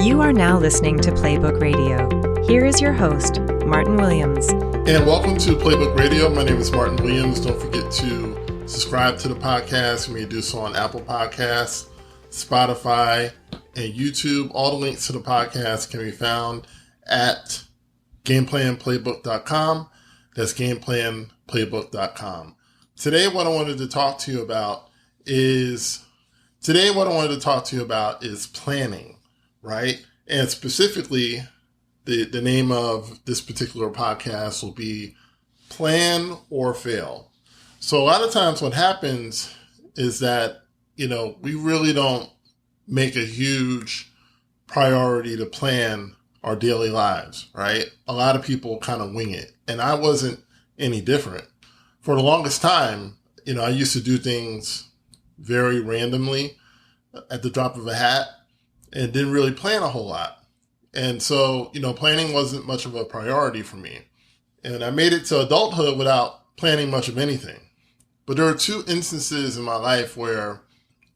You are now listening to Playbook Radio. Here is your host, Martin Williams. And welcome to Playbook Radio. My name is Martin Williams. Don't forget to subscribe to the podcast. You may do so on Apple Podcasts, Spotify, and YouTube. All the links to the podcast can be found at gameplanplaybook.com. That's gameplanplaybook.com. Today, what I wanted to talk to you about is planning, right? And specifically, the name of this particular podcast will be Plan or Fail. So a lot of times what happens is that, we really don't make a huge priority to plan our daily lives, right? A lot of people kind of wing it. And I wasn't any different. For the longest time, I used to do things very randomly at the drop of a hat and didn't really plan a whole lot. And so, planning wasn't much of a priority for me. And I made it to adulthood without planning much of anything. But there are two instances in my life where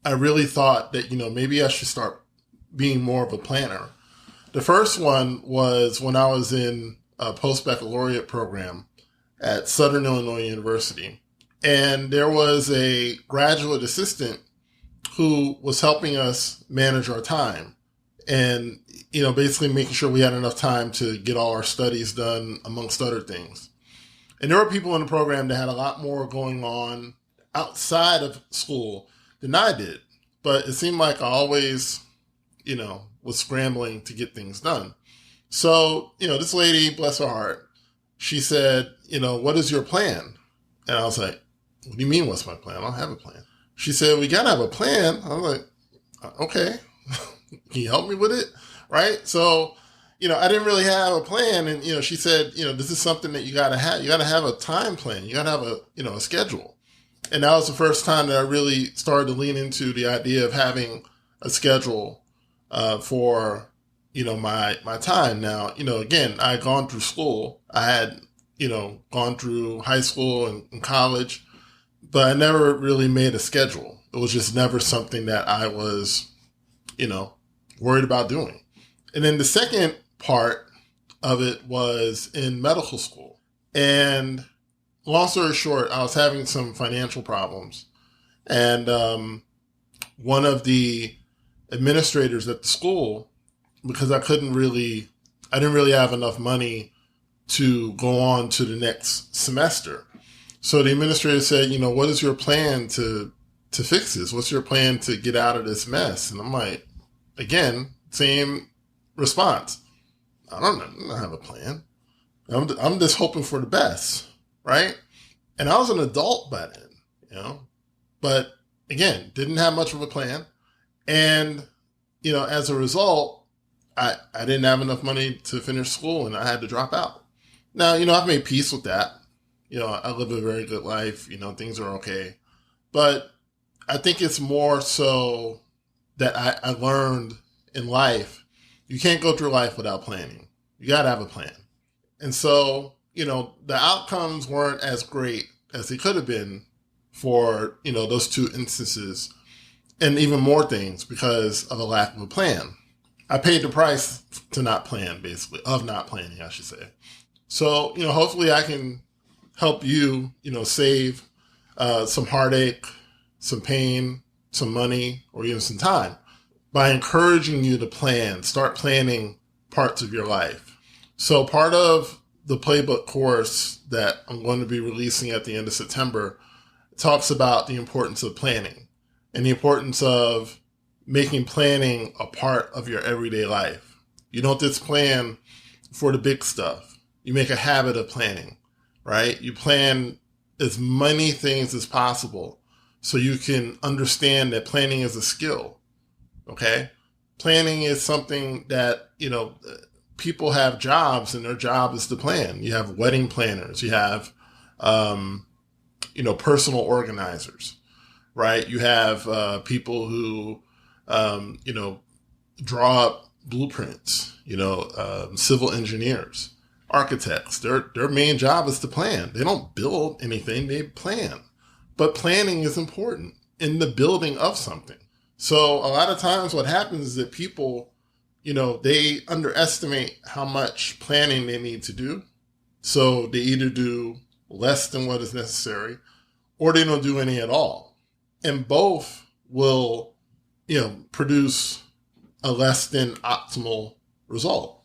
I really thought that, maybe I should start being more of a planner. The first one was when I was in a post-baccalaureate program at Southern Illinois University. And there was a graduate assistant who was helping us manage our time and, basically making sure we had enough time to get all our studies done, amongst other things. And there were people in the program that had a lot more going on outside of school than I did. But it seemed like I always, was scrambling to get things done. So, this lady, bless her heart, she said, what is your plan? And I was like, what do you mean, what's my plan? I don't have a plan. She said, we got to have a plan. I was like, okay, can you help me with it? Right? So, I didn't really have a plan. And, she said, this is something that you got to have. You got to have a time plan. You got to have a schedule. And that was the first time that I really started to lean into the idea of having a schedule for, my time. Now, again, I had gone through school. I had, gone through high school and college, but I never really made a schedule. It was just never something that I was, worried about doing. And then the second part of it was in medical school. And long story short, I was having some financial problems. And one of the administrators at the school, because I didn't really have enough money to go on to the next semester. So the administrator said, what is your plan to fix this? What's your plan to get out of this mess? And I'm like, again, same response. I don't have a plan. I'm just hoping for the best, right? And I was an adult by then, but again, didn't have much of a plan. And, as a result, I didn't have enough money to finish school and I had to drop out. Now, I've made peace with that. I live a very good life. Things are okay. But I think it's more so that I learned in life, you can't go through life without planning. You got to have a plan. And so, the outcomes weren't as great as they could have been for, those two instances and even more things because of a lack of a plan. I paid the price to not plan, basically, of not planning, I should say. So, hopefully I can help you, save some heartache, some pain, some money, or even some time by encouraging you to plan. Start planning parts of your life. So part of the Playbook course that I'm going to be releasing at the end of September talks about the importance of planning and the importance of making planning a part of your everyday life. You don't just plan for the big stuff. You make a habit of planning, right? You plan as many things as possible so you can understand that planning is a skill, okay? Planning is something that, people have jobs and their job is to plan. You have wedding planners. You have, personal organizers, right? You have people who, draw up blueprints, civil engineers, architects. Their main job is to plan. They don't build anything, they plan. But planning is important in the building of something. So a lot of times what happens is that people, they underestimate how much planning they need to do. So they either do less than what is necessary or they don't do any at all. And both will, produce a less than optimal result.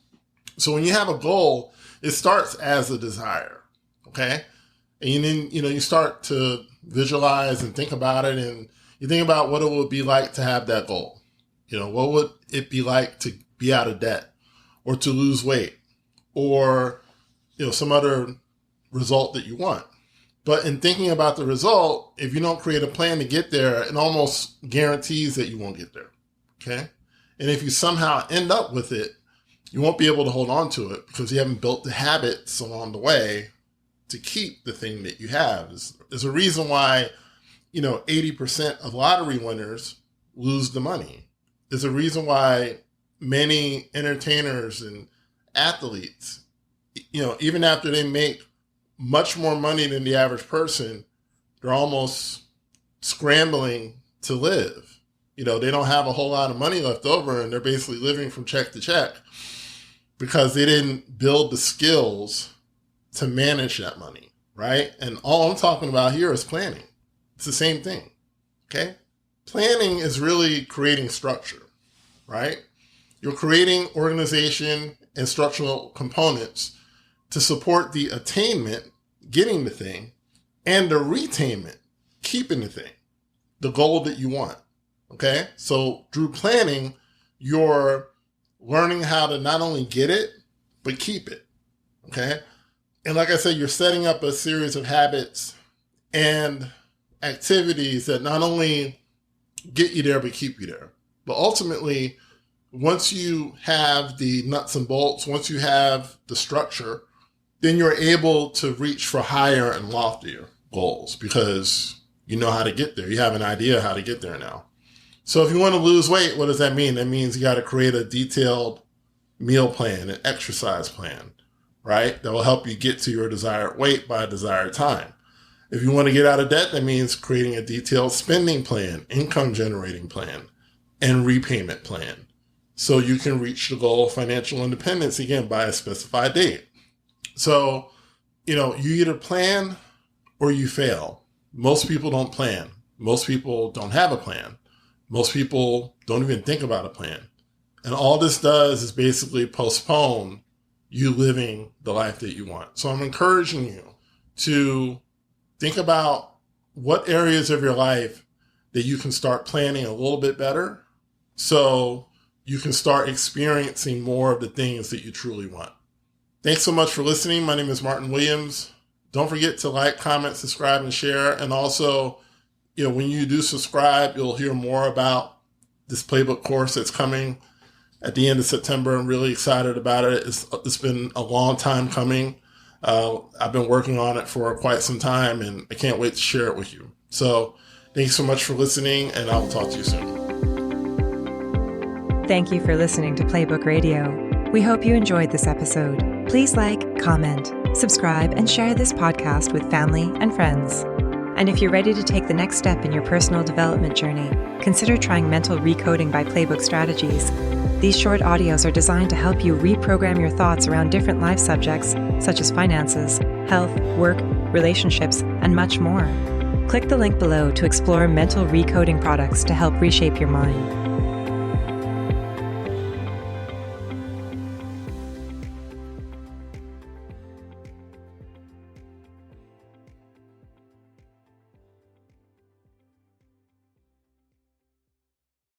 So when you have a goal, it starts as a desire, okay? And then, you start to visualize and think about it, and you think about what it would be like to have that goal. What would it be like to be out of debt or to lose weight or, some other result that you want. But in thinking about the result, if you don't create a plan to get there, it almost guarantees that you won't get there, okay? And if you somehow end up with it, you won't be able to hold on to it because you haven't built the habits along the way to keep the thing that you have. There's a reason why, 80% of lottery winners lose the money. There's a reason why many entertainers and athletes, even after they make much more money than the average person, they're almost scrambling to live. They don't have a whole lot of money left over and they're basically living from check to check because they didn't build the skills to manage that money, right? And all I'm talking about here is planning. It's the same thing, okay? Planning is really creating structure, right? You're creating organization and structural components to support the attainment, getting the thing, and the retainment, keeping the thing, the goal that you want, okay? So through planning, you're learning how to not only get it, but keep it, okay? And like I said, you're setting up a series of habits and activities that not only get you there, but keep you there. But ultimately, once you have the nuts and bolts, once you have the structure, then you're able to reach for higher and loftier goals because you know how to get there. You have an idea how to get there now. So if you want to lose weight, what does that mean? That means you got to create a detailed meal plan, an exercise plan, right? That will help you get to your desired weight by a desired time. If you want to get out of debt, that means creating a detailed spending plan, income generating plan, and repayment plan. So you can reach the goal of financial independence, again, by a specified date. So, you either plan or you fail. Most people don't plan. Most people don't have a plan. Most people don't even think about a plan. And all this does is basically postpone you living the life that you want. So I'm encouraging you to think about what areas of your life that you can start planning a little bit better so you can start experiencing more of the things that you truly want. Thanks so much for listening. My name is Martin Williams. Don't forget to like, comment, subscribe, and share. And also, when you do subscribe, you'll hear more about this playbook course that's coming at the end of September. I'm really excited about it. It's been a long time coming. I've been working on it for quite some time, and I can't wait to share it with you. So thanks so much for listening, and I will talk to you soon. Thank you for listening to Playbook Radio. We hope you enjoyed this episode. Please like, comment, subscribe, and share this podcast with family and friends. And if you're ready to take the next step in your personal development journey, consider trying mental recoding by Playbook Strategies. These short audios are designed to help you reprogram your thoughts around different life subjects, such as finances, health, work, relationships, and much more. Click the link below to explore mental recoding products to help reshape your mind.